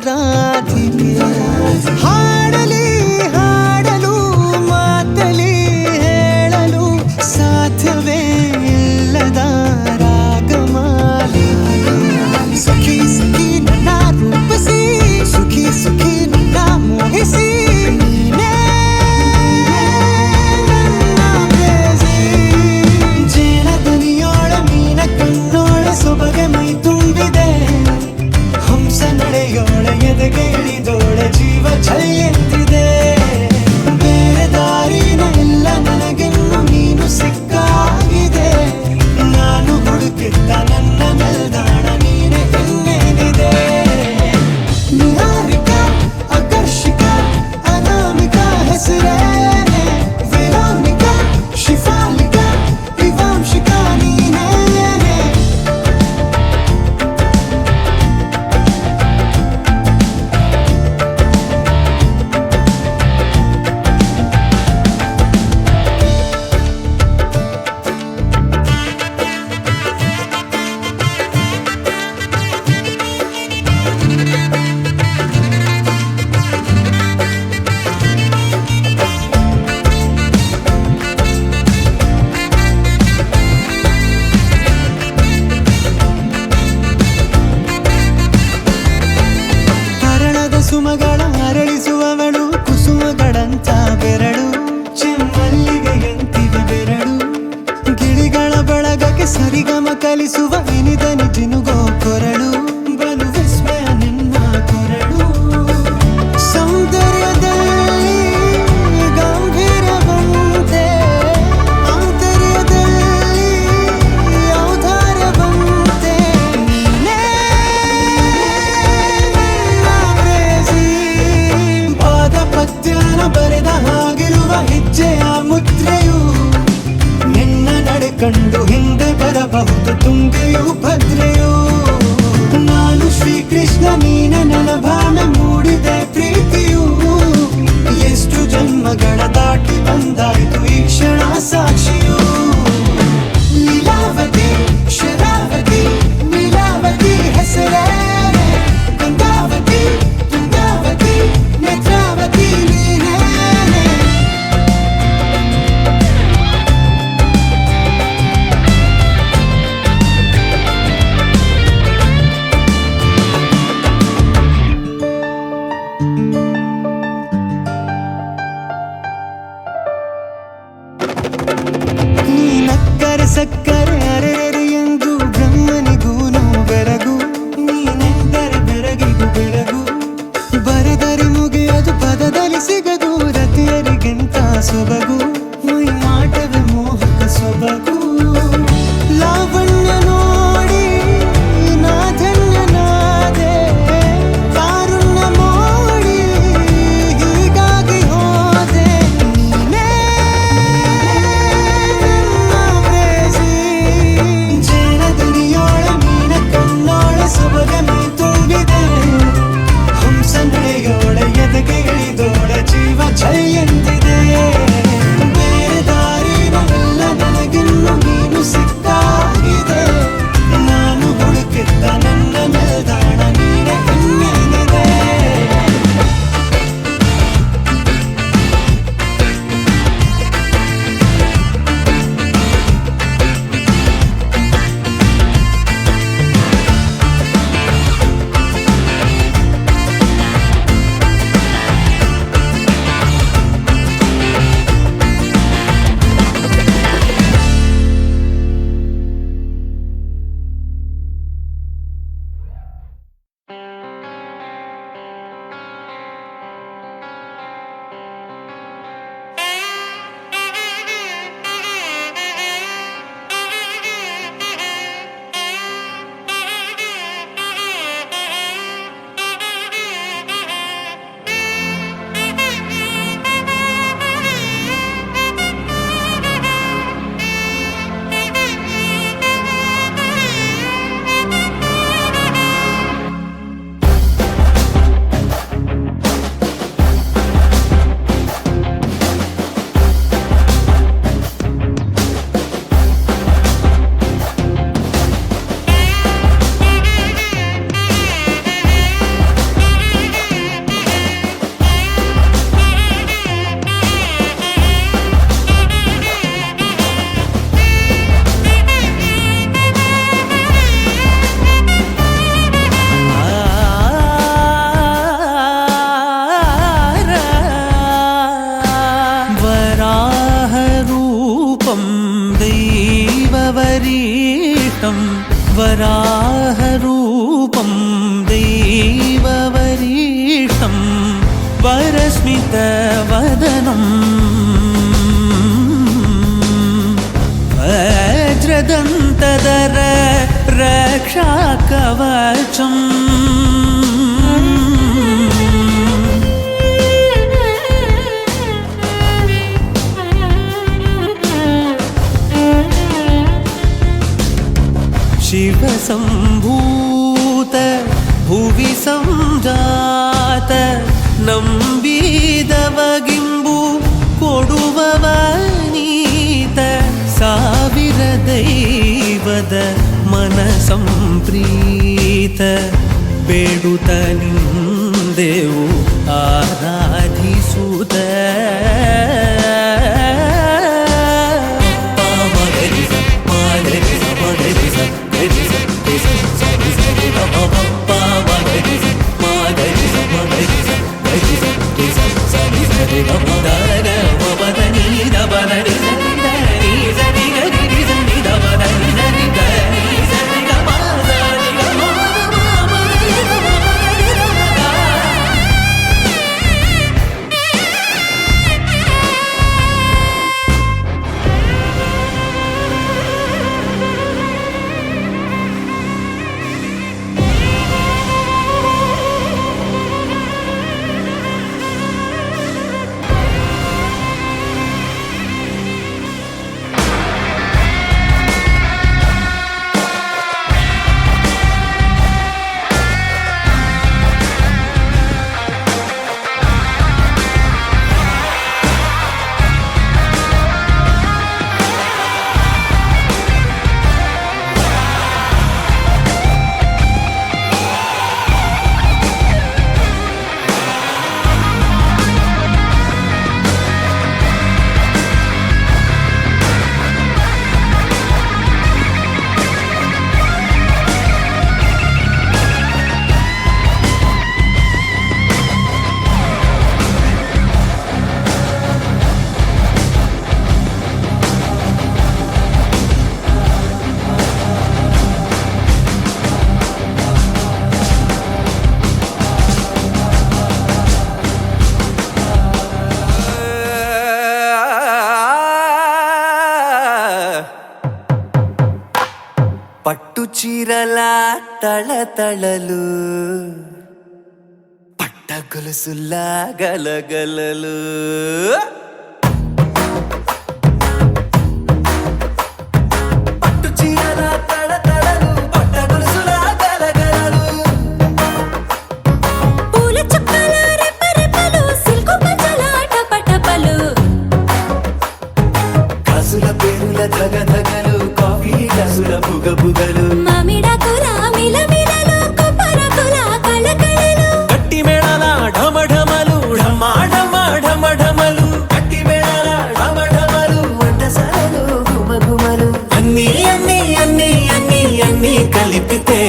ರಾಧಿಕೆ ಹಾಡಲಿ ಹಾಡಲು ಮಾತಲಿ ಹೇಳಲು ಸಾಧ್ಯವೇ ಇಲ್ಲದ ರಾಗಮಾಲಿಕೆ ಸಖಿ ಸಖಿ ನನ್ನ ರೂಪಿಸಿ ಸುಖಿ ಸುಖಿ ನನ್ನ ಮೋಹಿಸಿ ನೀನೇ ನನ್ನ ಪ್ರೇಯಸಿ ಜೇನ ದನಿಯೋಳ ಮೀನ ಕಣ್ಣೋಳ ಸೊಬಗೆ ಮೈ ತುಂಬಿದೆ ಹಂಸ ನಡೆಯೋಳ ಎದೆಗೆ ಇಳಿದೋಳ ಜೀವ ಛೈ ಎಂದಿದೆ ಬೇರೆ ದಾರಿನ ಇಲ್ಲ ನನಗೆನ್ನು ನೀನು ಸಿಕ್ಕಾಗಿದೆ ನಾನು ಹುಡುಕಿದ್ದ ನನ್ನ ನಿಲ್ದಾಣ ನೀನೆ ಇನ್ನೇನಿದೆ ನಿಹಾರಿಕಾ ಆಕರ್ಷಿಕಾ ಅನಾಮಿಕಾ ಹೆಸರೇನೆ ವೆರೋನಿಕಾ ಶಿಫಾಲಿಕಾ ವಿವಾಂಶಿಕಾ ನೀನೇನೆ ಹರಣದ ಸುಮಗಳ ಅರಳಿಸುವವಳು ಕುಸುಮಗಳಂತ ಬೆರಳು ಚೆಮ್ಮಲ್ಲಿಗೆಯಂತಿವೆ ಬೆರಳು ಗಿಳಿಗಳ ಬಳಗಕ್ಕೆ ಸರಿಗಮ ಕಲಿಸುವ ಇನಿದನಿ ಜಿನುಗೋ ಕೊರಳು ಬಲು ವಿಸ್ಮಯ ನಿನ್ನ ಕೊರಳು ಸೌಂದರ್ಯದಲ್ಲಿ ಗಂಭೀರವಂತೆ ಆಂತರ್ಯದಲ್ಲಿ ಔದಾರ್ಯವಂತೆ ನೀನೇ ಪಾದ ಪದ್ಯನ ಬರೆದ ಹಾಗಿರುವ ಹೆಜ್ಜೆಯ ಮುದ್ರೆಯು ನಿನ್ನ ನಡೆ ಕಂಡು ಹಿಂದೆ ಬರಬಹುದು ತುಂಗೆಯು ಭದ್ರೆಯು ನಾನು ಶ್ರೀಕೃಷ್ಣ ನೀನೆ ನನ್ನ ಭಾವನೆ ಮೂಡಿದೆ ಪ್ರೀತಿಯು ಎಷ್ಟು ಜನ್ಮಗಳ ದಾಟಿ ಬಂದಾಯ್ತು ಈ ಕ್ಷಣ ಸಾಕ್ಷಿಯು ಲೀಲಾವತಿ ಶರಾವತಿ ನೀಲಾವತಿ ಹೆಸರೇನೆ ಗಂಗಾವತಿ ತುಂಗಾವತಿ ನೇತ್ರಾವತಿ ನೀನೇನೆ ನೀ ನಕ್ಕರೆ ಸಕ್ಕರೆ ಅರೆರೆ ಎಂದು ಬ್ರಹ್ಮನಿಗೂ ಬೆರಗು ನೀ वराहरूपं दैववरीष्ठं वरस्मितवदनं वज्रदन्तधर रक्षाकवचम् शिवसम्भूत भुवि संजात ನಂಬಿದವಗಿಂಬು ಕೊಡುವವನೀತ ಸಾವಿರ ದೈವದ ಮನ ಸಂಪ್ರೀತ ಬೇಡುತ್ತ ನಿಂದೆವು ಆರಾಧಿಸುತ್ತ పట్టు చీరల తళతళలు పట్ట గొలుసుల్లా గలగలలు పట్టు చీరల తళతళలు పట్ట గొలుసుల్లా గలగలలు పూల చుక్కల రెపరెపలు సిల్కు పంచల టపటపలు కాసుల పేరుల ధగధగలు కాఫీ గ్లాసుల బుగబుగలు మామిడాకుల మిలమిలలు కొబ్బరకుల కళకళలు గట్టి మేళాల ఢమఢమలు ఢమాఢమఢమఢమలు గట్టి మేళాల ఢమఢమలు వంటసాలలు గుమగుమలు అన్నీ అన్నీ అన్నీ అన్నీ అన్నీ కలిపితే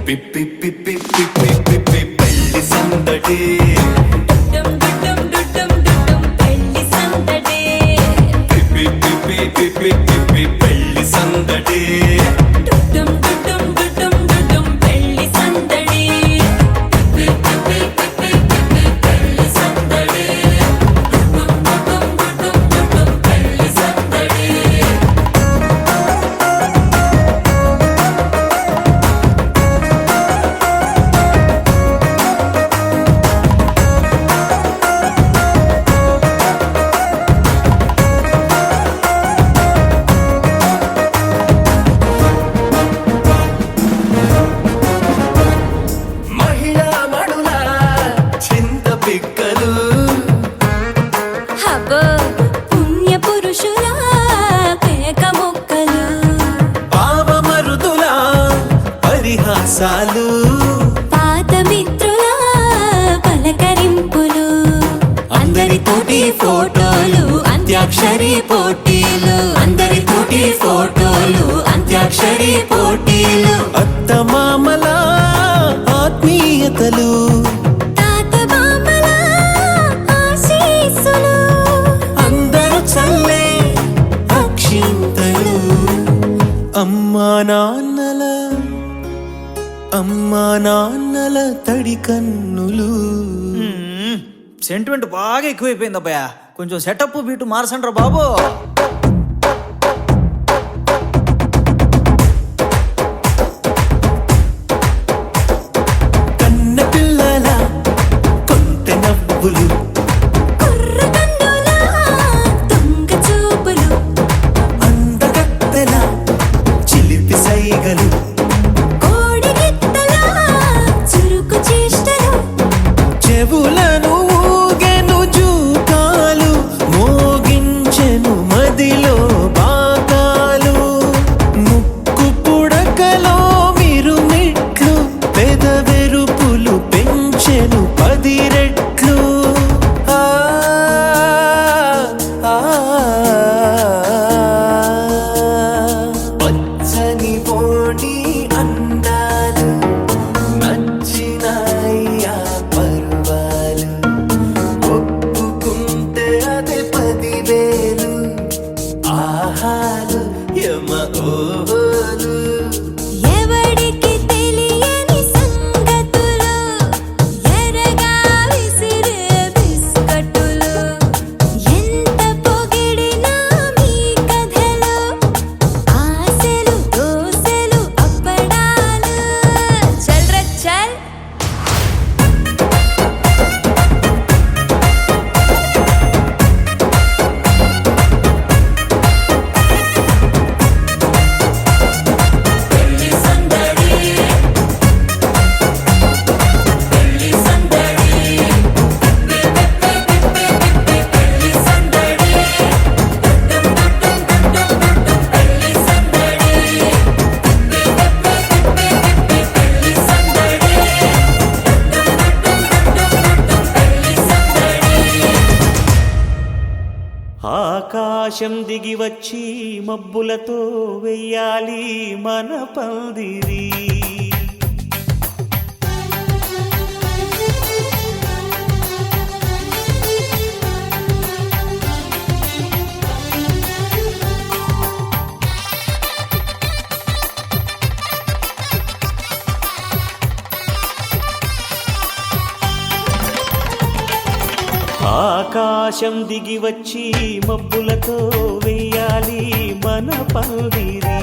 పిప్పి పిప్పి పిప్పి పిప్పి పెళ్లి సందడి డుమ్ డుమ్ డుమ్ డుమ్ పెళ్లి సందడి పిప్పి పిప్పి పిప్పి పిప్పి పెళ్లి సందడి డుమ్ డుమ్ డుమ్ డుమ్ పెళ్లి సందడి పిప్పి పిప్పి పిప్పి పెళ్లి సందడి డుమ్ డుమ్ డుమ్ పెళ్లి సందడి మహిళా మణుల చింత పిక్కలు హబో పుణ్య పురుషుల పేక మొక్కలు పావమరుదుల పరిహాసాలు పాత మిత్రుల పలకరింపులు అందరితోటి ఫోటోలు అంత్యాక్షరి పోటీలు అందరితోటి ఫోటోలు అంత్యాక్షరి పోటీలు అత్తమామల ఆత్మీయతలు తాత బామ్మల ఆశీస్సులు అందరూ చల్లే అక్షింతలు అమ్మా నాన్నల కన్నులు. సెంటిమెంట్ బాగా ఎక్కువైపోయింది అబ్బాయా, కొంచెం సెటప్ బీటు మార్చండ్రా బాబు. కన్న పిల్లల కొంత నవ్వులు, కుర్ర కన్నుల దొంగ చూపులు, అందగత్తెల చిలిపి సైగలు, కోడి గిత్తల చురుకు చేష్టలు, చెవులను ఊగెను జూకాలు, మోగించెను మదిలో బాకాలు, ముక్కు పుడకలో మిరుమిట్లు, పెదవెరుపులు పెంచెను 10 రెట్లు. ఆ, ఆ, పచ్చని బోడి అందాలు, నచ్చినాయ్యా పర్వాలు, ఒప్పుకుంటే అదే 10,000. ఆహాలు యమ ఓహోలు, ఎవడికి తెలియని సంగతులు, ఎరగా విసిరే బిస్కట్టులు, ఎంత పొగిడినా మీ కథలు, ఆశలు దోశలు అప్పడాలు. చల్ రే చల్. ఆకాశం దిగి వచ్చి మబ్బులతో వెయ్యాలి మన పందిరి. ఆకాశం దిగి వచ్చి మబ్బులతో వెయ్యాలి మన పందిరి.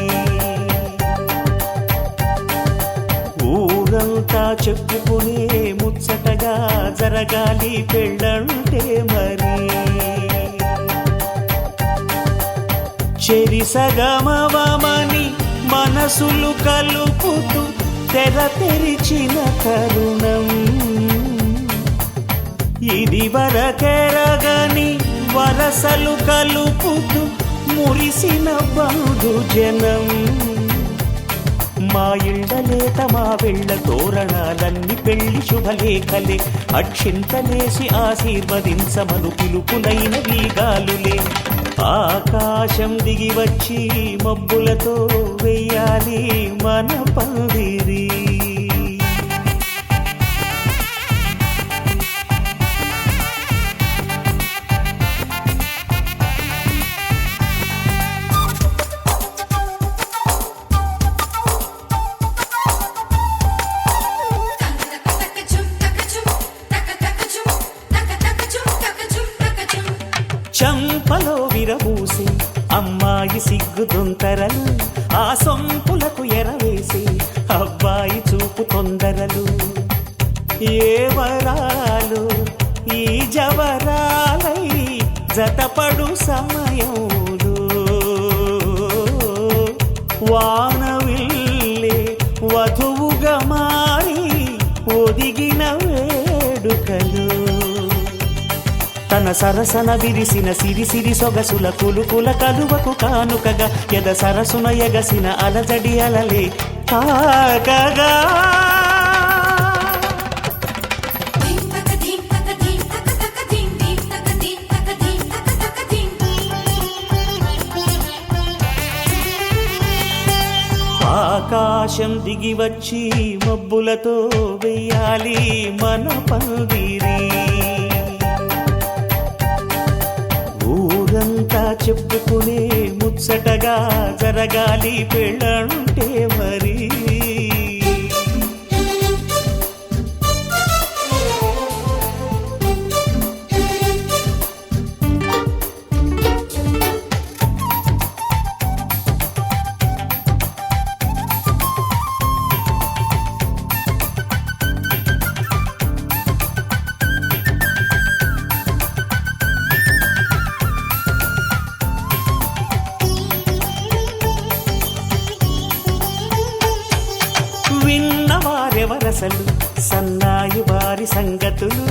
ఊరంతా చెప్పుకునే ముచ్చటగా జరగాలి పెళ్ళంటే మరి. చెరిసగమవమని మనసులు కలుపుతూ తెర తెరిచిన తరుణం, ఇది వరకెరగని వరసలు కలుపుతూ మురిసిన బంధు జనం. మా ఇళ్ళలేత మా వెళ్ళ తోరణాలన్నీ పెళ్లి శుభలేఖలే, అక్షింతలేసి ఆశీర్వదించమను పిలుపులైన వీగాలులే. ఆకాశం దిగి వచ్చి మబ్బులతో వెయ్యాలి మన పందిరి. చంపలో విరబూసి అమ్మాయి సిగ్గుదొంతరలు, ఆ సొంపులకు ఎరవేసి అబ్బాయి చూపు తొందరలు. ఏ వరాలు ఈ జవరాలై జతపడు సమయంలో, వానవిల్లే వధువుగా మారి ఒదిగిన వేడుకలు. తన సరసన విరిసిన సిరిసిరి సొగసుల కులుకుల కలువకు కానుకగా, ఎద సరసున ఎగసిన అలజడి అలలే తాకగా. ఆకాశం దిగి వచ్చి మబ్బులతో వెయ్యాలి మన పందిరి. ఊరంతా చెప్పుకునే ముచ్చటగా జరగాలి పెళ్ళంటే మరి. సన్నని సంగతులు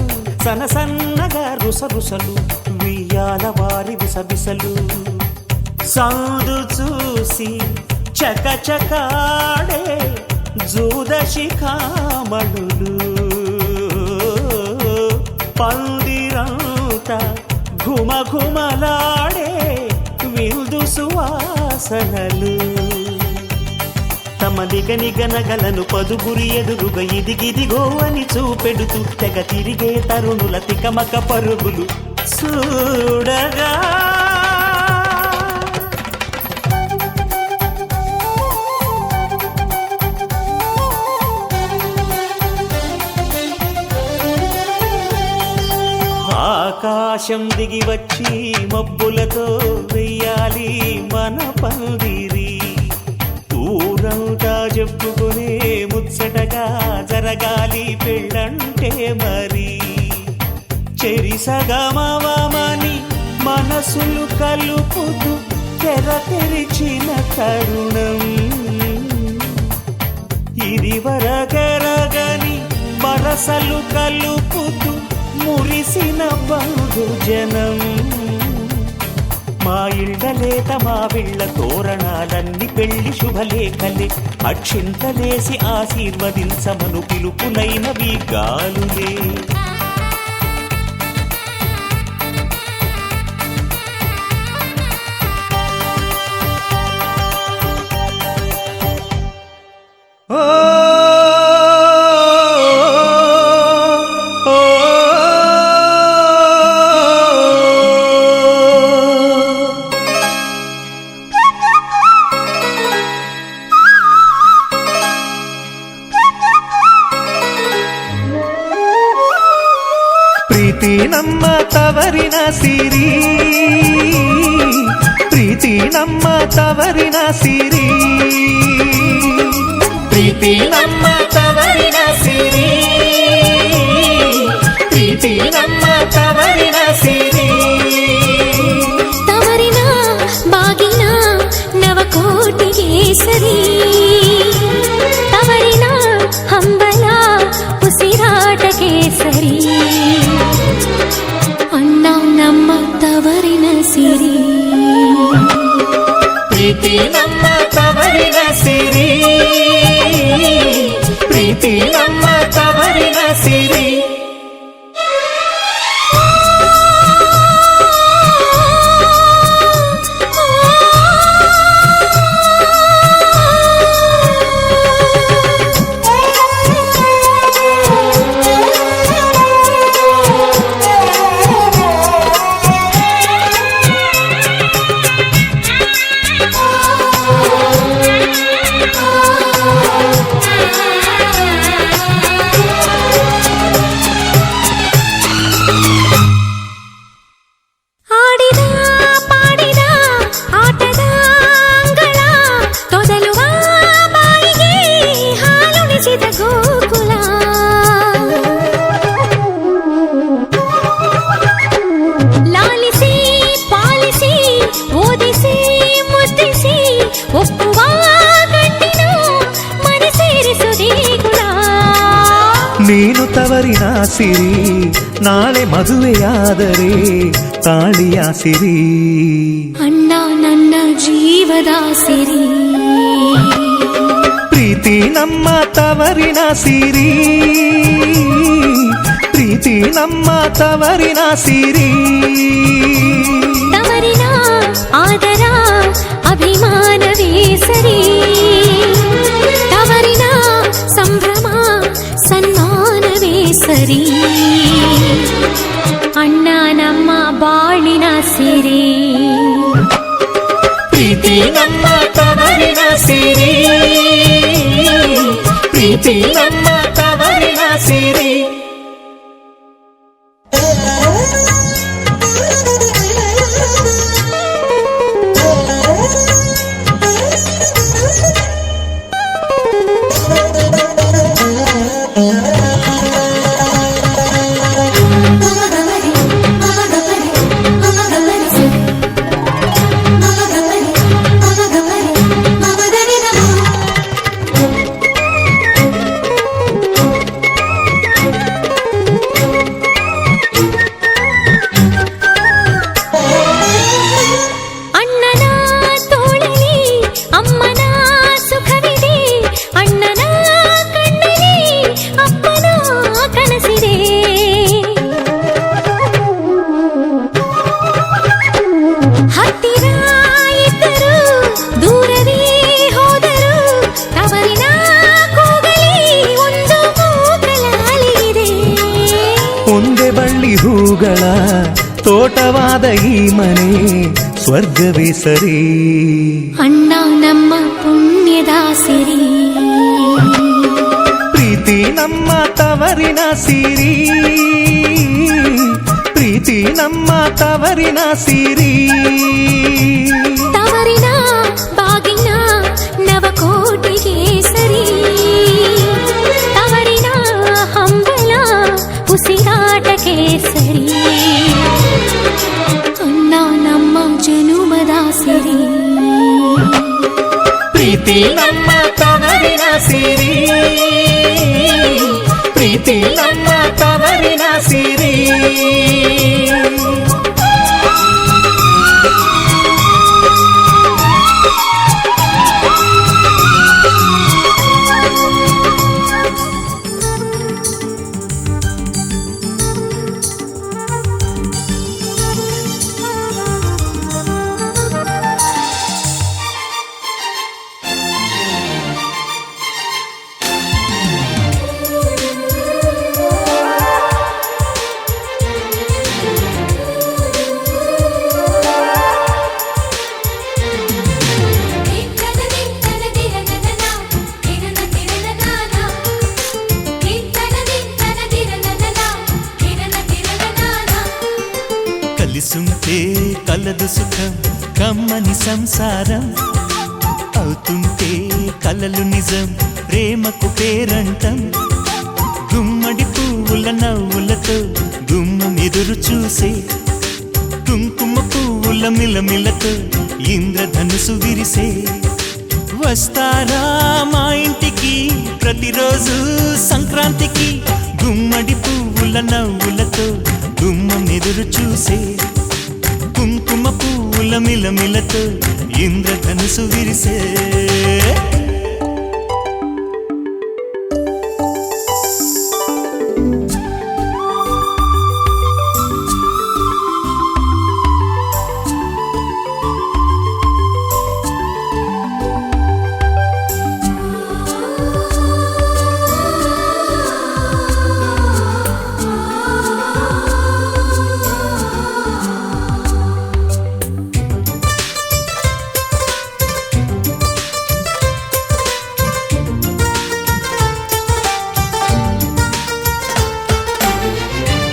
సన్నగా రుసరుసలు వియ్యాల వారి విసవిసలు సాధు చూసి చకచకాడే జూదశిఖామణులు పందిరంతా ఘుమఘుమలాడే విందు సువాసనలు తమ నిగనిగనగలను పదుగురి ఎదురుగా ఇదిగిదిగో అని చూపెడుతూ తెగ తిరిగే తరుణుల తికమక పరుగులు చూడగా ఆకాశం దిగి వచ్చి మబ్బులతో వెయ్యాలి మన పందిరి ఊరంతా చెప్పుకునే ముచ్చటగా జరగాలి పెళ్ళంటే మరి చెరిసగమవమని మనసులు కలుపుతూ తెర తెరిచిన తరుణం ఇది వరగరగని వరసలు కలుపుతూ మురిసిన బంధుజనం మా ఇళ్ళలేత మా వీళ్ళ తోరణాలన్నీ పెళ్లి శుభలేఖలే అక్షింతలేసి ఆశీర్వదించమను పిలుపునైనవి గాలులే ಪ್ರೀತಿ ನಮ್ಮ ತವರಿನ ಸಿರಿ ಪ್ರೀತಿ ನಮ್ಮ ತವರಿನ ಸಿರಿ ಪ್ರೀತಿ ನಮ್ಮ ತವರಿನ ಸಿರಿ ಪ್ರೀತಿ ನಮ್ಮ ತವರಿನ ಸಿರಿ ತವರಿನ ಬಾಗಿನ ನವಕೋಟಿಗೆ ಸರಿ ತವರಿನ ಹಂಬಲ ಉಸಿರಾಟಕ್ಕೆ ಸರಿ ಅಣ್ಣ ನಮ್ಮ ತವರಿನ ಸಿರಿ ಪ್ರೀತಿ ನಮ್ಮ ತವರಿನ ಸಿರಿ ಪ್ರೀತಿ ನಮ್ಮ ತವರಿನ ಸಿರಿ ನೀನು ತವರಿನ ಸಿರಿ ನಾಳೆ ಮದುವೆಯಾದರೆ ತಾಳಿಯ ಸಿರಿ ಅಣ್ಣ ನನ್ನ ಜೀವದ ಸಿರಿ ಪ್ರೀತಿ ನಮ್ಮ ತವರಿನ ಸಿರಿ ಪ್ರೀತಿ ನಮ್ಮ ತವರಿನ ಸಿರಿ ತವರಿನ ಆದರ ಅಭಿಮಾನವೇ ಸರಿ ತವರಿನ ಸಂಭ್ರಮ ಸನ್ಮಾನವೇ ಸರಿ ಅಣ್ಣ ನಮ್ಮ ಬಾಳಿನ ಸಿರಿ ಪ್ರೀತಿ ನಮ್ಮ ತವರಿನ ಸಿರಿ ಪ್ರೀತಿ ನಮ್ಮ ತವರಿನ ಸಿರಿ ಹೂಗಳ ತೋಟವಾದ ಈ ಮನೆ ಸ್ವರ್ಗವೇ ಸರಿ. ಅಣ್ಣ ನಮ್ಮ ಪುಣ್ಯದ ಸಿರಿ, ಪ್ರೀತಿ ನಮ್ಮ ತವರಿನ ಸಿರಿ, ಪ್ರೀತಿ ನಮ್ಮ ತವರಿನ ಸಿರಿ. ತವರಿನ ಬಾಗಿನ ನವಕೋಟಿಗೆ ಸರಿ, ತವರಿನ ಹಂಬಲ ಉಸಿರಾಟಕ್ಕೆ ಸರಿ. ಅಣ್ಣ ನಮ್ಮ ಜನುಮದ ಸಿರಿ, ಪ್ರೀತಿ ನಮ್ಮ ತವರಿನ ಸಿರಿ, ಪ್ರೀತಿ ನಮ್ಮ ತವರಿನ ಸಿರಿ. కలిసుంటే కలదు సుఖం కమ్మని సంసారం, అవుతుంటే కలలు నిజం ప్రేమకు పేరంటం. గుమ్మడి పువ్వుల నవ్వులతో గుమ్మం ఎదురు చూసే, కుంకుమ పువ్వుల మిలమిలతో ఇంద్రధనుసు విరిసే. వస్తారా మా ఇంటికి ప్రతిరోజు సంక్రాంతికి, గుమ్మడి పువ్వుల నవ్వులతో గుమ్మం ఎదురు చూసే, కుంకుమ పువ్వుల మిలమిలతో ఇంద్రధనుసు విరిసే.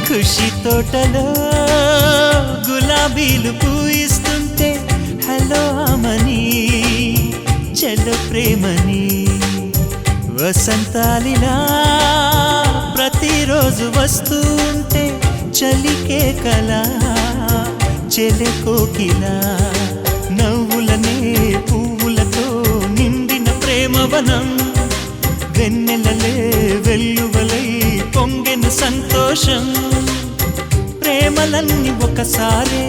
ఖుషి తోటలో గులాబీలు పూయిస్తుంటే హలో అమని చెల్లో ప్రేమని, వసంతాలిలా ప్రతిరోజు వస్తూ ఉంటే చలికే కలా చెలె కోకిలా. నవ్వులనే పువ్వులతో నిండిన ప్రేమవనం, వెన్నెలలే వెల్లువలై పొంగెను సంతోషం. ప్రేమలన్నీ ఒకసారే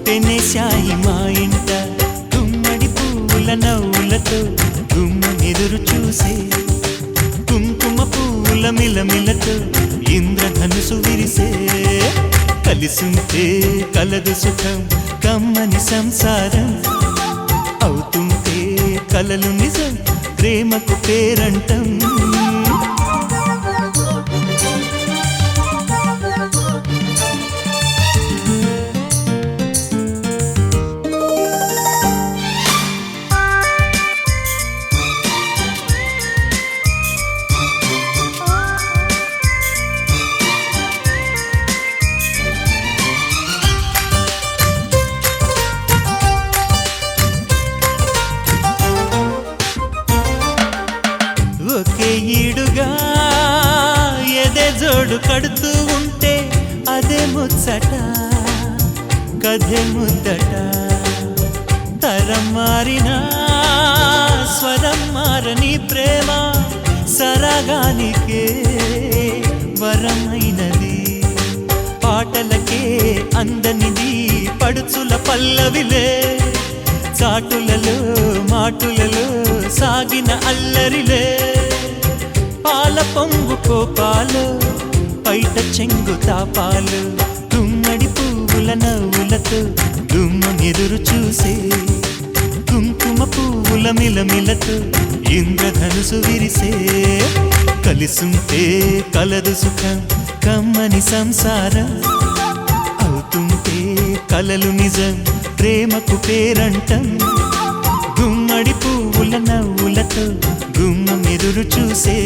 పెనేశాయి మా ఇంట, గుమ్మడి పువ్వుల నవ్వులతో గుమ్మం ఎదురు చూసే, కుంకుమ పువ్వుల మిలమిలతో ఇంద్రధనుసు విరిసే. కలిసుంటే కలదు సుఖం కమ్మని సంసారం, అవుతుంటే కలలు నిజం ప్రేమకు పేరంటం. ఒకే ఈడుగా ఎదే జోడు కడుతూ ఉంటే అదే ముచ్చట కథే ముద్దట. తరం మారినా స్వరం మారని ప్రేమ సరగానికే వరమైనది. పాటలకే అందనిది పడుచుల పల్లవిలే, చాటులలో మాటులలో సాగిన అల్లరిలే. పాల పొంగు కోపాలు పైట చెంగు తాపాలు, గుమ్మడి పువ్వుల నవ్వులతో గుమ్మం ఎదురు చూసే, కుంకుమ పువ్వుల మిలమిలతో ఇంద్రధనుసు విరిసే. కలిసుంటే కలదు సుఖం కమ్మని సంసారం, కలలు నిజం ప్రేమకు పేరంటం గుమ్మడి పువ్వుల నవ్వులతో గుమ్మం ఎదురు చూసే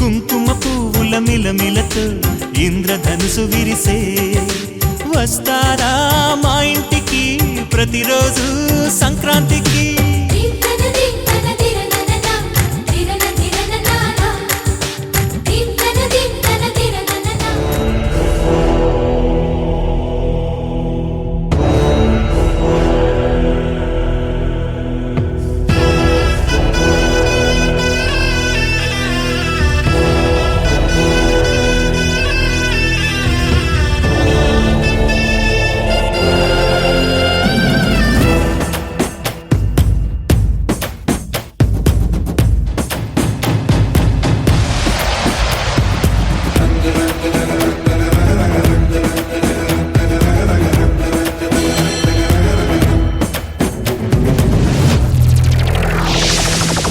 కుంకుమ పువ్వుల మిలమిలతో ఇంద్రధనుసు విరిసే వస్తారా మా ఇంటికి ప్రతిరోజు సంక్రాంతికి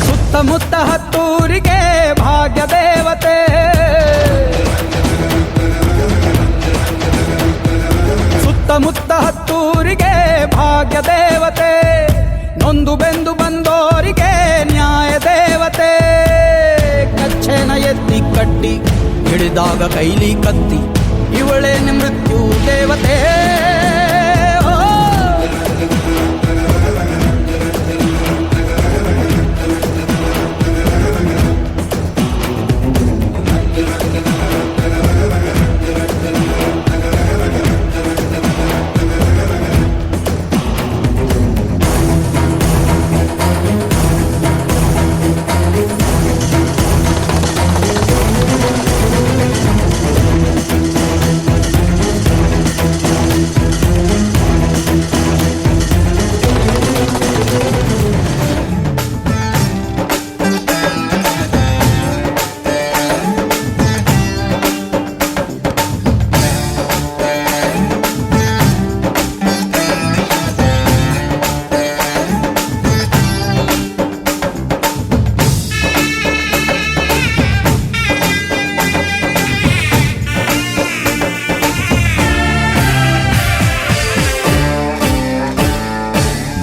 ಸುತ್ತಮುತ್ತ ಹತ್ತೂರಿಗೆ ಭಾಗ್ಯ ದೇವತೆ ಸುತ್ತಮುತ್ತ ಹತ್ತೂರಿಗೆ ಭಾಗ್ಯ ದೇವತೆ ನೊಂದು ಬೆಂದು ಬಂದೋರಿಗೆ ನ್ಯಾಯ ದೇವತೆ ಕಚ್ಚೆನ ಎತ್ತಿ ಕಟ್ಟಿ ಹಿಡಿದಾಗ ಕೈಲಿ ಕತ್ತಿ ಇವಳೇನೆ ಮೃತ್ಯು ದೇವತೆ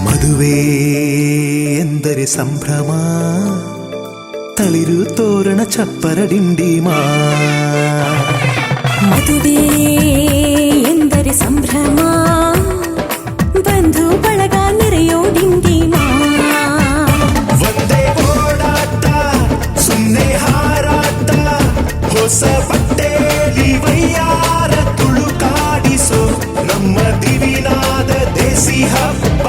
ಮದುವೆ ಎಂದರೆ ಸಂಭ್ರಮ ತಳಿರು ತೋರಣ ಚಪ್ಪರ ಡಿಂಡಿಮಾ ಮದುವೆ ಎಂದರೆ ಸಂಭ್ರಮ ಬಂಧು ಬಳಗ ನೆರೆಯೋ ಡಿಂಡಿಮಾ ಒಂದೇ ಓಡಾಟ ಸುಮ್ಮನೆ ಹಾರಾಟ ಹೊಸ ಬಟ್ಟೆಲಿ ವೈಯಾರ ತುಳುಕಾಡಿಸೋ ನಮ್ಮ ದಿವಿನಾದ ದೇಸಿ ಹಬ್ಬ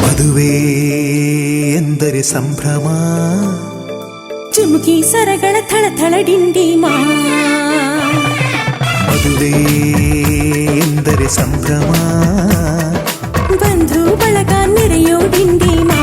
ಮದುವೆ ಎಂದರೆ ಸಂಭ್ರಮ ಚುಮುಕಿ ಸರಗಳ ಥಳಥಳ ಡಿಂಡಿಮಾ ಮದುವೆ ಎಂದರೆ ಸಂಭ್ರಮ ಬಂಧು ಬಳಗ ನೆರೆಯೋ ಡಿಂಡಿಮಾ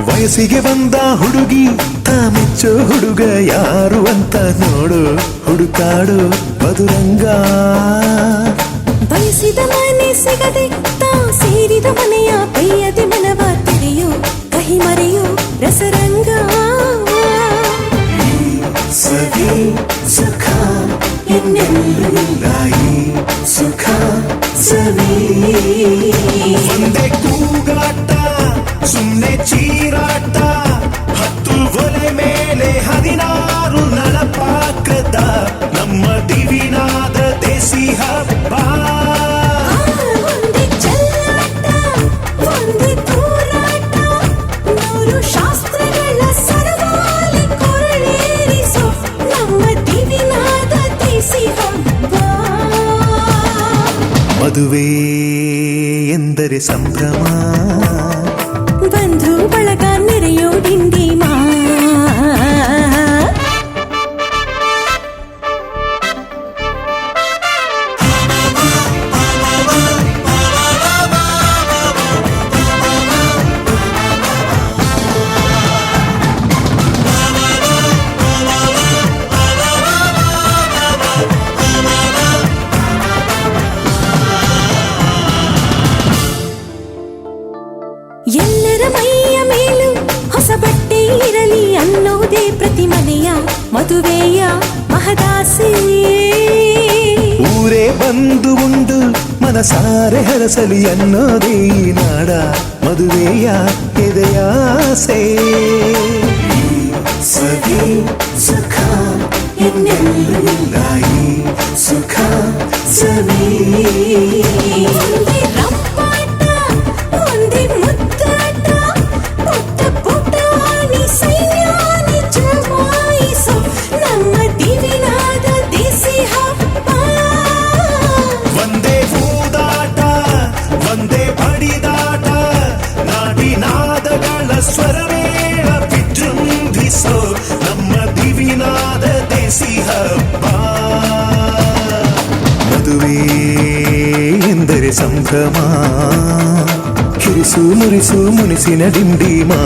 ವಯಸ್ಸಿಗೆ ಬಂದ ಹುಡುಗಿ ತಾ ಮೆಚ್ಚೋ ಹುಡುಗ ಯಾರು ಅಂತ ನೋಡು ಹುಡುಕಾಡು ಮಧುರಂಗ ಬಯಸಿದ ಮನೆ ಸಿಗದೆ ತಾ ಸೇರಿದ ಮನೆಯ ಬೈಯದೆ ಮನವ ತೆರೆಯೋ ಕಹಿ ಮರೆಯೋ ರಸರಂಗ ಸವಿ ಸುಖ ಇನ್ನೆಲ್ಲಾಯಿ ಸುಖ ಸವಿ ಒಂದೇ ಕೂಗಾಟ ಸುಮ್ಮನೆ ಚೀರಾಟ ಹತ್ತು ಒಲೆ ಮೇಲೆ 16 ನಳಪಾಕದ ನಮ್ಮ ದಿವಿನಾದ ದೇಸಿ ಹಬ್ಬ ಒಂದೇ ಚೆಲ್ಲಾಟ ಒಂದೇ ತೂರಾಟ 100 ಶಾಸ್ತ್ರಗಳ ಸರಮಾಲೆ ಕೊರ ಮದುವೆ ಎಂದರೆ ಸಂಭ್ರಮ, ಬಂಧು ಬಳಗ ನೆರೆಯೋ ಡಿಂಡಿಮಾ. ಎಲ್ಲರ ಮೈಯ ಮೇಲೂ ಹೊಸ ಬಟ್ಟೆ ಇರಲಿ ಅನ್ನೋದೇ ಪ್ರತಿ ಮನೆಯ ಮದುವೆಯ ಮಹದಾಸೆ. ಊರೇ ಬಂದು ಉಂಡು ಮನಸಾರೆ ಹರಸಲಿ ಅನ್ನೋದೇ ಈ ನಾಡ ಮದುವೆಯ ಎದೆಯಾಸೆ. ಸವಿ ಸುಖ ಇನ್ನೆಲ್ಲೂ ಇಲ್ಲ ಈ ಸುಖ ಸವಿ. ಒಂದೇ ರಂಪಾಟ, ಒಂದೇ ಮುದ್ದಾಟ, ಪುಟ್ಟ ಪುಟಾಣಿ ಸೈನ್ಯಾನಿ ಜಮಾಯಿಸೋ ನಮ್ಮ ದಿವಿನಾದ ದೇಸಿ ಹಬ್ಬ. ಒಂದೇ ಹೂದಾಟ, ಒಂದೇ ಬಡಿದಾಟ, ನಾಡಿನಾದಗಳ ಸ್ವರಮೇಳ ವಿಜೃಂಭಿಸೋ ನಮ್ಮ ದಿವಿನಾದ ದೇಸಿ ಹಬ್ಬ. ಮದುವೆ ಎಂದರೆ ಸಂಭ್ರಮ, ಕಿರಿಸು ಮುರಿಸು ಮುನಿಸಿನ ಡಿಂಡಿಮಾ.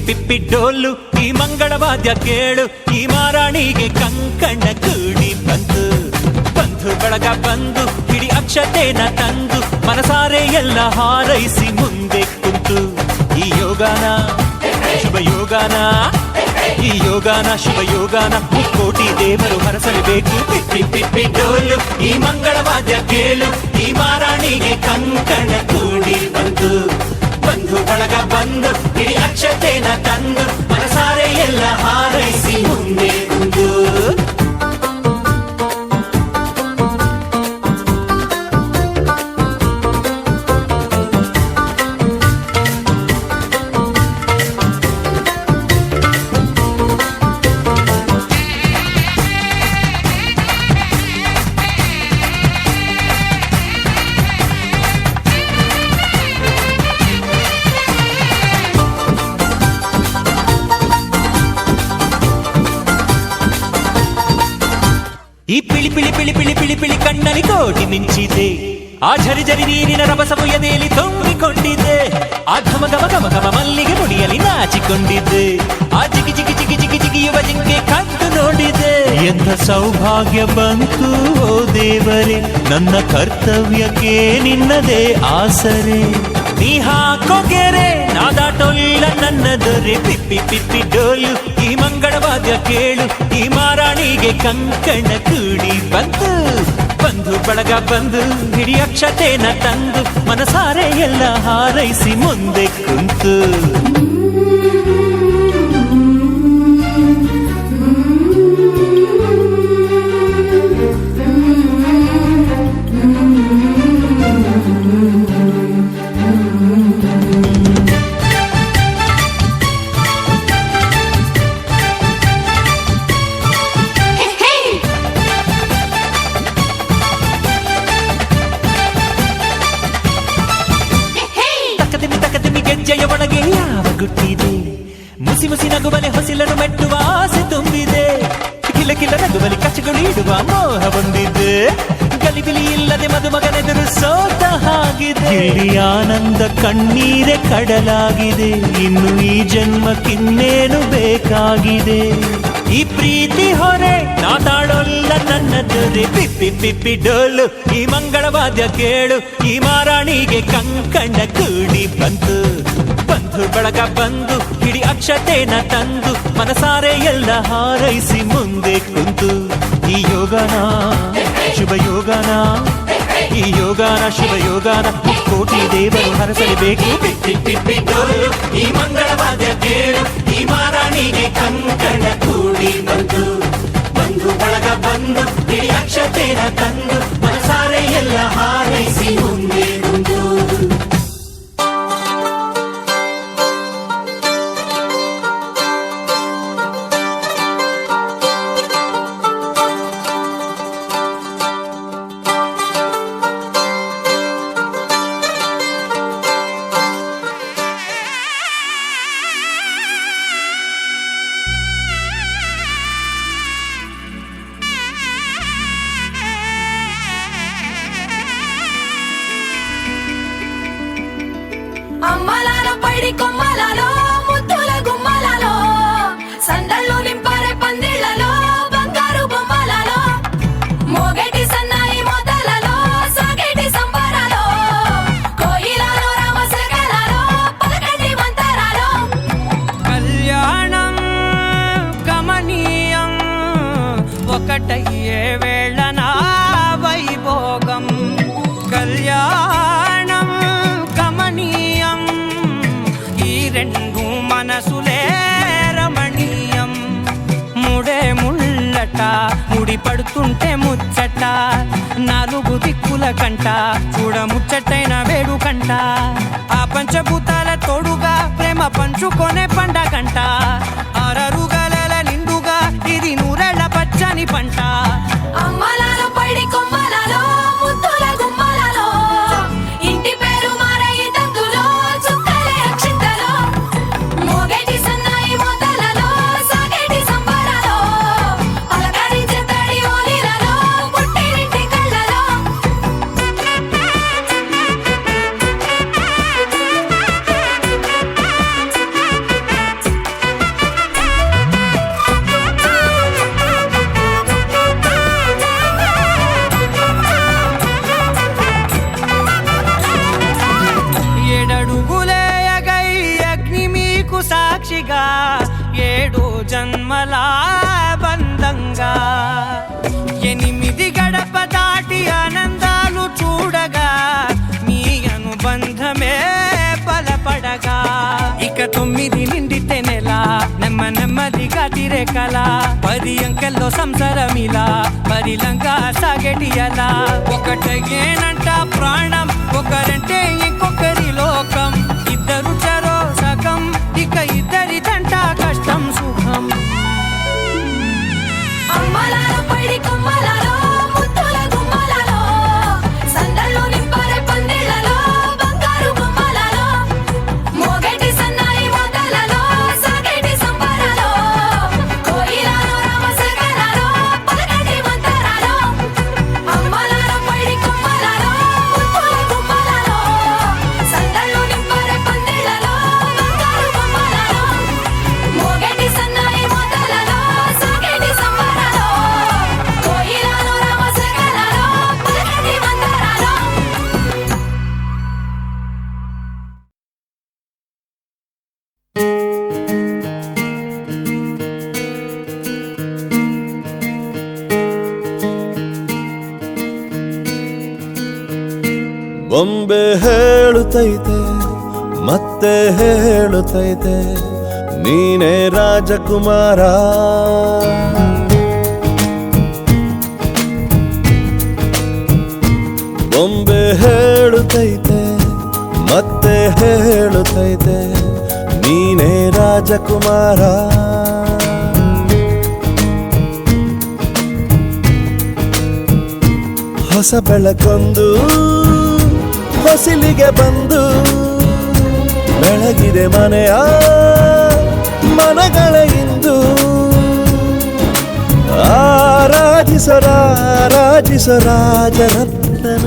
ಪಿಪ್ಪಿ ಡೋಲು ಈ ಮಂಗಳವಾದ್ಯ ಕೇಳು, ಈ ಮಾರಾಣಿಗೆ ಕಂಕಣ ಕೂಡಿ ಬಂತು. ಬಂಧು ಬಳಗ ಬಂದು ಹಿಡಿ ಅಕ್ಷತೆನ ತಂದು ಮನಸಾರೆ ಎಲ್ಲ ಹಾರೈಸಿ ಮುಂದೆ ಕುಂತು. ಈ ಯೋಗಾನ ಶುಭ ಯೋಗಾನ, ಈ ಯೋಗಾನ ಶುಭ ಯೋಗಾನ, ಮುಕ್ಕೋಟಿ ದೇವರು ಹರಸಲೇಬೇಕು. ಪಿಪ್ಪಿ ಡೋಲು ಈ ಮಂಗಳವಾದ್ಯ ಕೇಳು, ಈ ಮಾರಾಣಿಗೆ ಕಂಕಣ ಕೂಡಿ ಬಂತು. ಬಂಧು ಬಳಗ ಬಂದು ಹಿಡಿ ಅಕ್ಷತೆನ ತಂದು ಮನಸಾರೆ ಎಲ್ಲ ಹಾರೈಸಿ ಮುಂದೆ ಕುಂದು. ಈ ಪಿಳಿ ಪಿಳಿ ಪಿಳಿ ಪಿಳಿ ಪಿಳಿ ಪಿಳಿ ಕಣ್ಣಲ್ಲಿ ಕೋಟಿ ಮಿಂಚಿದೆ, ಆ ಝರಿ ಝರಿ ನೀರಿನ ರಭಸವು ಎದೆಯಲ್ಲಿ ತುಂಬಿಕೊಂಡಿದ್ದೆ. ಆ ಘಮ ಘಮ ಘಮ ಘಮ ಮಲ್ಲಿಗೆ ಮುಡಿಯಲ್ಲಿ ನಾಚಿಕೊಂಡಿದ್ದೆ, ಆ ಜಿಗಿ ಜಿಗಿ ಜಿಗಿ ಜಿಗಿ ಜಿಗಿಯುವ ಜಿಂಕೆ ಕದ್ದು ನೋಡಿದೆ. ಎಂಥ ಸೌಭಾಗ್ಯ ಬಂತು ಓ ದೇವರೇ, ನನ್ನ ಕರ್ತವ್ಯಕ್ಕೆ ನಿನ್ನದೇ ಆಸರೆ. ನೀ ಹಾಕೋ ಗೆರೆ ನಾದಾಟೊಲ್ಲ ನನ್ನ ದೊರೆ. ಪಿಪ್ಪಿ ಪಿಪ್ಪಿ ಡೋಲು ಈ ಮಂಗಳವಾದ್ಯ ಕೇಳು, ಈ ಮಾರಾಣಿಗೆ ಕಂಕಣ ಕೂಡಿ ಬಂತು. ಬಂಧು ಬಳಗ ಬಂದು ಹಿಡಿ ಅಕ್ಷತೆನ ತಂದು ಮನಸಾರೆ ಎಲ್ಲ ಹಾರೈಸಿ ಮುಂದೆ ಕುಂತು. ಗೆಜ್ಜೆಯ ಒಳಗೆ ಯಾವ ಗುಟ್ಟಿದೆ, ಮುಸಿ ಮುಸಿ ನಗುವಲೆ ಹೊಸಿಲನ್ನು ಮೆಟ್ಟುವ ಆಸೆ ತುಂಬಿದೆ. ಕಿಲ ಕಿಲ ನಗುವಲಿ ಕಚ್ಚಗಳು ಇಡುವ ಮೋಹ ಬಂದಿದೆ. ಗಲಿಬಿಲಿ ಇಲ್ಲದೆ ಮದುಮಗನೆದುರು ಸೋತ ಹಾಗಿದೆ. ಇಲ್ಲಿ ಆನಂದ ಕಣ್ಣೀರೆ ಕಡಲಾಗಿದೆ, ಇನ್ನು ಈ ಜನ್ಮಕ್ಕಿನ್ನೇನು ಬೇಕಾಗಿದೆ. ಈ ಪ್ರೀತಿ ಹೊರೆ ನಾ ತಾಳೊಲ್ಲ ನನ್ನದುರೆ, ಪಿಪ್ಪಿ ಪಿಪ್ಪಿ ಡೋಲು ಈ ಮಂಗಳವಾದ್ಯ ಕೇಳು, ಈ ಮಾರಾಣಿಗೆ ಕಂಕಣ ಕೂಡಿ ಬಂತು. ಬಂಧು ಬಳಗ ಬಂದು ಹಿಡಿ ಅಕ್ಷತೆನ ತಂದು ಮನಸಾರೆ ಎಲ್ಲ ಹಾರೈಸಿ ಮುಂದೆ ಕುಂತು. ಈ ಯೋಗನ ಶುಭ ಯೋಗನ, ಈ ಯೋಗನ ಶುಭ ಯೋಗನ ಕೋಟಿ ದೇವರು ಹರಸಲೇಬೇಕು. ಪಿಪ್ಪಿ ಪಿಪ್ಪಿ ಡೋಲು ಈ ಮಂಗಳವಾದ್ಯ ಕೇಳು, ಈ ಮಾರಾಣಿಗೆ ಕಂಕಣ ಕೂಡಿ ಬಂತು. ಬಂಧು ಬಳಗ ಬಂದು ಹಿಡಿ ಅಕ್ಷತೆನ ತಂದು ಮನಸಾರೆ ಎಲ್ಲ ಹಾರೈಸಿ ಮುಂದೆ ಕುಂತು. అమ్మలాలో పైడి కొమ్మలలో ముద్దుల గుమ్మలలో సందళ్ళు నింపారే పందిళ్లలో బంగారు బొమ్మలలో మోగేటి సన్నాయి మోతలలో సాగేటి సంబరాలో కోయిలలో రామసగలలో పలకటి మంతరాలో. కళ్యాణం గమనీయం ఒకటయ్యే వేళన వైభోగం. కళ్యాణం గమనీయం ఈ రెండు మనసులే రమణీయం. ముడే ముళ్ళట ముడి పడుతుంటే ముచ్చట, నాలుగు దిక్కుల కంట చూడ ముచ్చటైన వేడుకంట. ఆ పంచభూతాల తోడుగా ప్రేమ పంచుకొనే పండగంట. అరరుగల నిండుగా ఇది నూరెళ్ళ పచ్చని పంట. అమ్మలాలో పైడి కొమ్మలలో ముద్దుల గుమ్మలలో ఇంటి పేరు మారయి తందులో చుక్కలే అక్షింతలో మోగేటి సన్నాయి మోతలలో సాగేటి సంబరాలో అలకరించే తడి ఓలిలలో పుట్టినింటి కళ్ళలో. ఏడడుగులేయగై అగ్ని మీకు సాక్షిగా, ఏడు జన్మల బంధంగా. 8 గడప దాటి ఆనందాలు చూడగా మీ అనుబంధమే బలపడగా. ఇక 9 నిండితే నెల నెమ్మదిగా తిరే కల, 10 అంకెల్లో సంసారమిలా పరిలంగా సాగేటి అలా. ఒకటేనంట ప్రాణం, ఒకరంటే ఇంకొకరి లోకం. ఇద్దరు చరో సగం, ఇక ఇద్దరిదంట కష్టం సుఖం. అమ్మలాలో పైడి కొమ్మలలో ముద్దుల గుమ్మలలో సందళ్ళు నింపారే పందిళ్లలో బంగారు బొమ్మలలో మోగేటి సన్నాయి మోతలలో సాగేటి సంబరాలో కోయిలలో రామసగలలో పలకటి మంతరాలో. అమ్మలాలో పైడి కొమ్మలలో ముద్దుల గుమ్మలలో సందళ్ళు నింపారే పందిళ్లలో బంగారు బొమ్మలలో మోగేటి సన్నాయి మోతలలో సాగేటి సంబరాలో కోయిలలో రామసగలలో పలకటి మంతరాలో. ಬೊಂಬೆ ಹೇಳುತ್ತೈತೆ ಮತ್ತೆ ಹೇಳುತ್ತೈತೆ ನೀನೇ ರಾಜಕುಮಾರ. ಬೊಂಬೆ ಹೇಳುತ್ತೈತೆ ಮತ್ತೆ ಹೇಳುತ್ತೈತೆ ನೀನೇ ರಾಜಕುಮಾರ. ಹೊಸ ಬೆಳಕೊಂದು ಹೊಸಿಲಿಗೆ ಬಂದು ಬೆಳಗಿದೆ ಮನೆಯ ಮನಗಳ ಇಂದು. ಆರಾಧಿಸೋ ಹರಿಸೋ ರಾಜರತ್ನನ.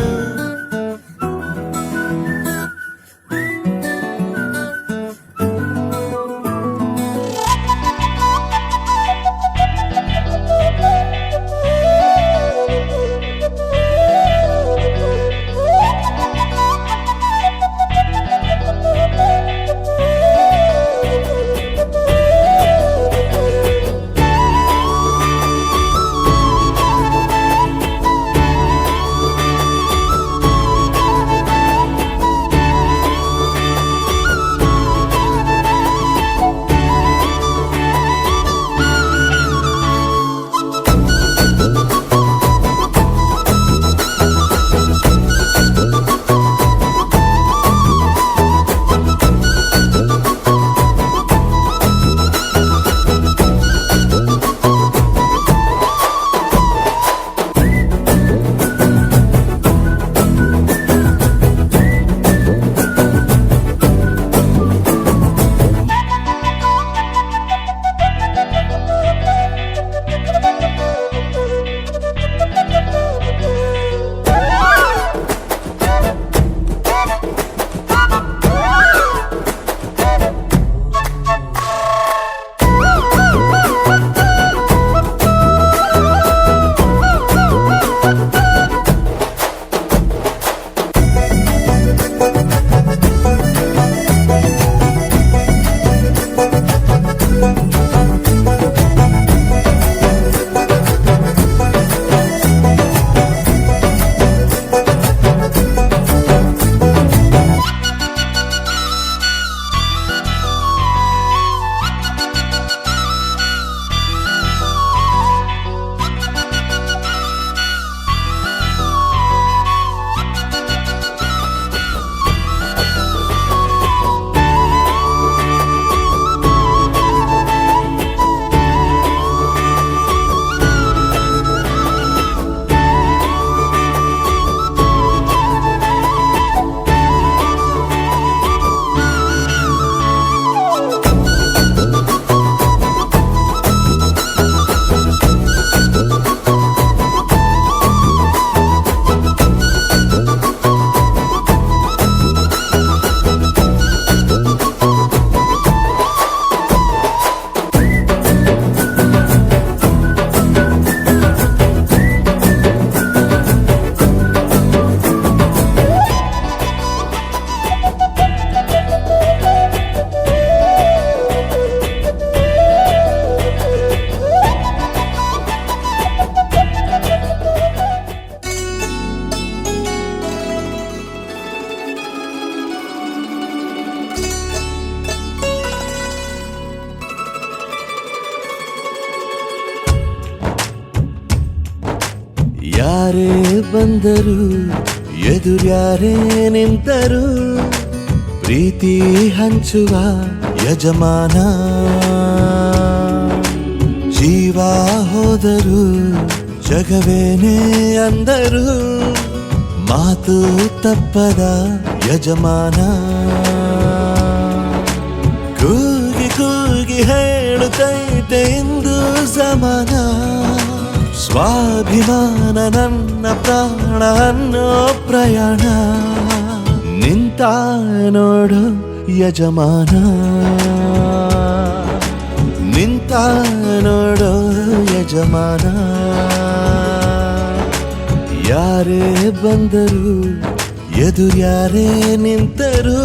ಯಾರೇ ಬಂದರು ಎದುರ್ಯಾರೇ ನಿಂತರು ಪ್ರೀತಿ ಹಂಚುವ ಯಜಮಾನ ಜೀವ ಹೋದರು ಜಗವೇನೇ ಅಂದರು ಮಾತು ತಪ್ಪದ ಯಜಮಾನ ಕೂಗಿ ಕೂಗಿ ಹೇಳುತ್ತೈತೆ ಇಂದು ಸಮಾನ ಸ್ವಾಭಿಮಾನ ನನ್ನ ಪ್ರಾಣ ಅನ್ನೋ ಪ್ರಯಾಣ ನಿಂತ ನೋಡು ಯಜಮಾನ ನಿಂತ ನೋಡು ಯಜಮಾನ ಯಾರೇ ಬಂದರು ಎದುರ್ಯಾರೇ ನಿಂತರು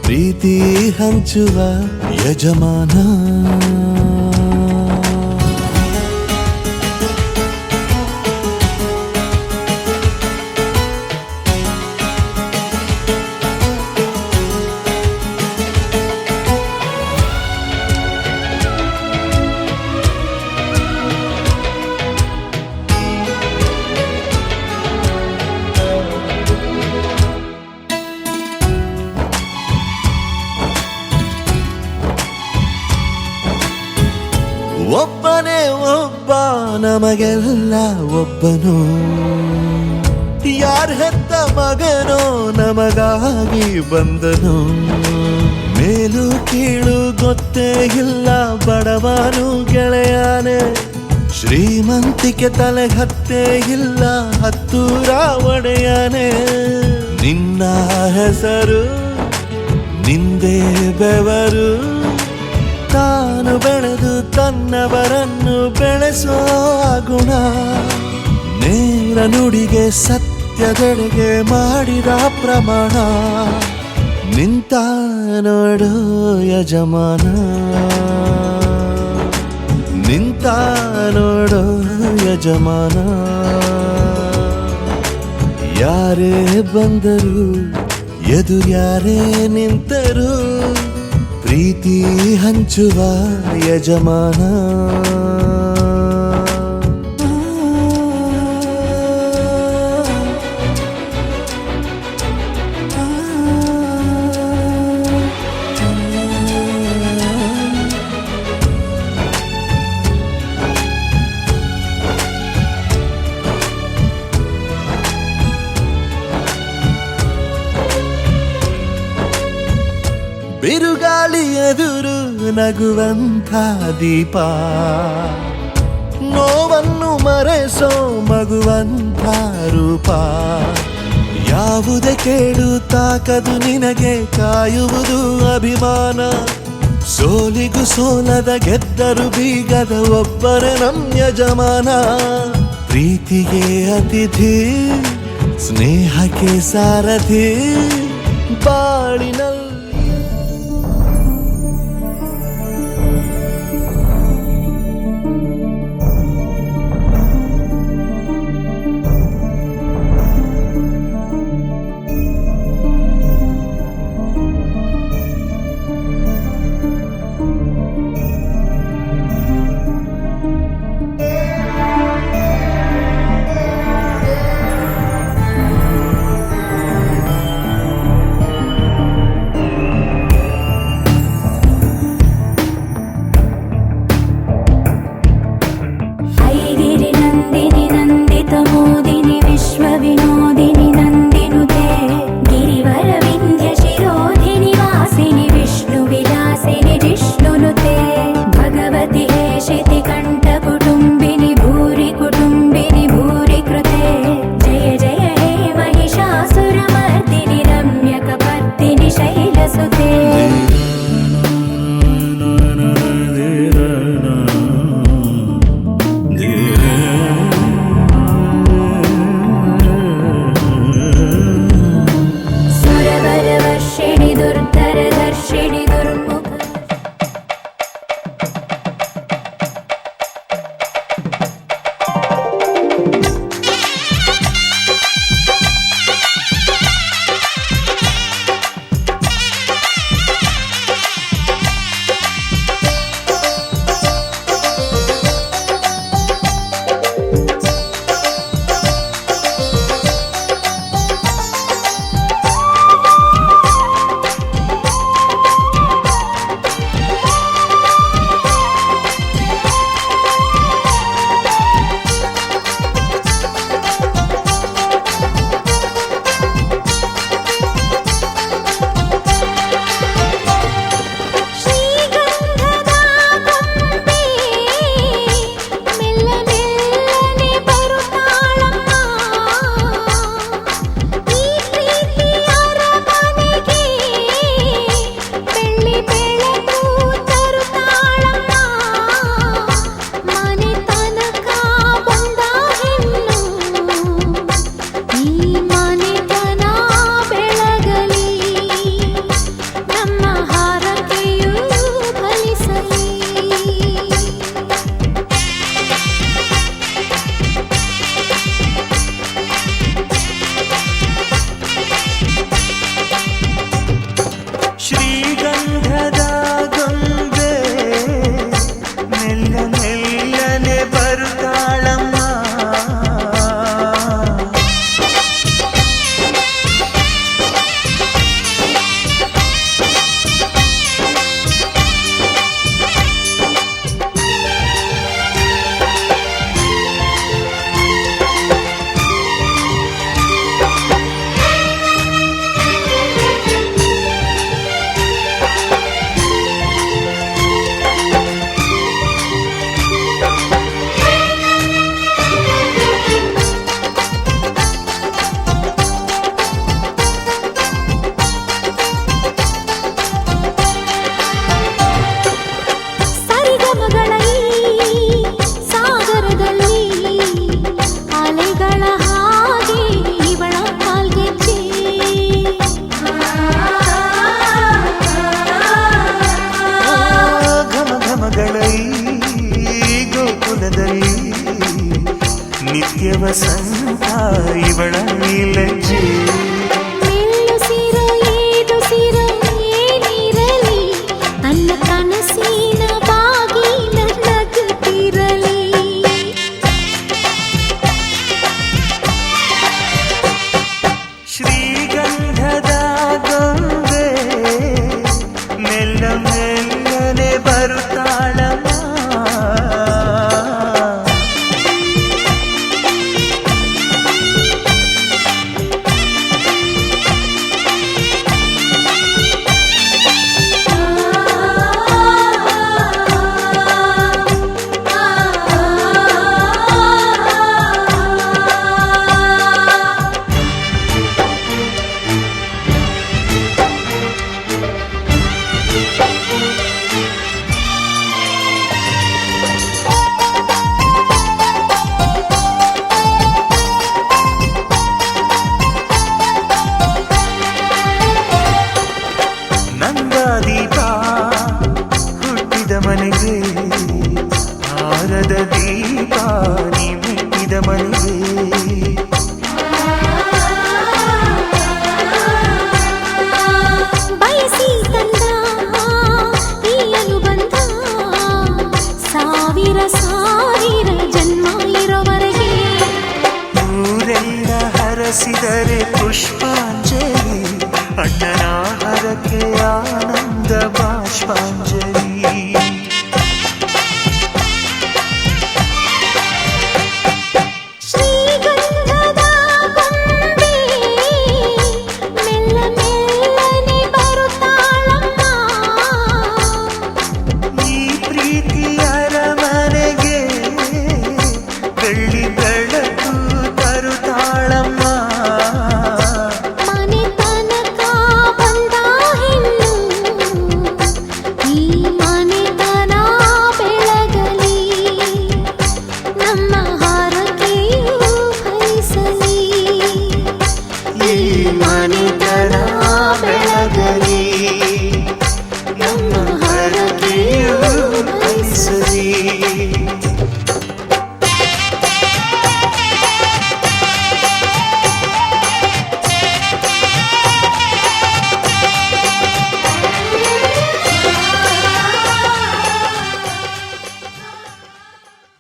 ಪ್ರೀತಿ ಹಂಚುವ ಯಜಮಾನ ಒಬ್ಬನೇ ಒಬ್ಬ ನಮಗೆಲ್ಲ ಒಬ್ಬನು ಯಾರ ಹೆತ್ತ ಮಗನೋ ನಮಗಾಗಿ ಬಂದನು ಮೇಲು ಕೀಳು ಗೊತ್ತೇ ಇಲ್ಲ ಬಡವನು ಗೆಳೆಯಾನೆ ಶ್ರೀಮಂತಿಕೆ ತಲೆ ಹತ್ತೇ ಇಲ್ಲ ಹತ್ತೂರ ಒಡೆಯನೆ ನಿನ್ನ ಹೆಸರು ನಿಂದೇ ಬೆವರು ತಾನು ಬೆಳೆದು ತನ್ನವರನ್ನು ಬೆಳೆಸೋ ಗುಣ ನೇರ ನುಡಿಗೆ ಸತ್ಯದೆಡೆಗೆ ಮಾಡಿದ ಪ್ರಮಾಣ ನಿಂತ ನೋಡು ಯಜಮಾನ ನಿಂತ ನೋಡು ಯಜಮಾನ ಯಾರೇ ಬಂದರು ಎದುರ್ಯಾರೇ ನಿಂತರು ಪ್ರೀತಿ ಹಂಚುವ ಯಜಮಾನ ಬಿರುಗಾಳಿ ಎದುರು ನಗುವಂಥ ದೀಪ ನೋವನ್ನು ಮರೆಸೋ ಮಗುವಂಥ ರೂಪ ಯಾವುದೇ ಕೇಳು ತಾಕದು ನಿನಗೆ ಕಾಯುವುದು ಅಭಿಮಾನ ಸೋಲಿಗೂ ಸೋಲದ ಗೆದ್ದರು ಬೀಗದ ಒಬ್ಬರೇ ನಮ್ ಯಜಮಾನ ಪ್ರೀತಿಗೆ ಅತಿಥಿ ಸ್ನೇಹಕ್ಕೆ ಸಾರಥಿ ಬಾಳಿನಲ್ಲಿ ವಸಂತ ಇವಳ ಲಜ್ಜೆ ಮೆಲ್ಲುಸಿರೋ ಏದುಸಿರೋ ಏನಿರಲಿ ನನ್ನ ಕನಸಿನ ಬಾಗಿಲ ನಗುತ್ತಿರಲಿ ಶ್ರೀಗಂಧದ ಗೊಂಬೆ ಮೆಲ್ಲ ಮೆಲ್ಲನೆ ಬರುತ್ತಾಳಮ್ಮ ನಂದಾದೀಪ ಹುಟ್ಟಿದ ಮನೆಗೆ ಹಾರದ ದೀಪ ನೀ ಮೆಟ್ಟಿದ ಮನೆಗೆ ಬಯಸಿ ತಂದ ಈ ಅನುಬಂಧ ಸಾವಿರ ಸಾವಿರ ಜನ್ಮ ಇರೋವರೆಗೆ ಊರೆಲ್ಲ ಹರಸಿದರೆ ಪುಷ್ಪಾಂಜಲಿ ಅಣ್ಣನ ಹರಕೆ ಆನಂದ ಬಾಷ್ಪಾಂಜಲಿ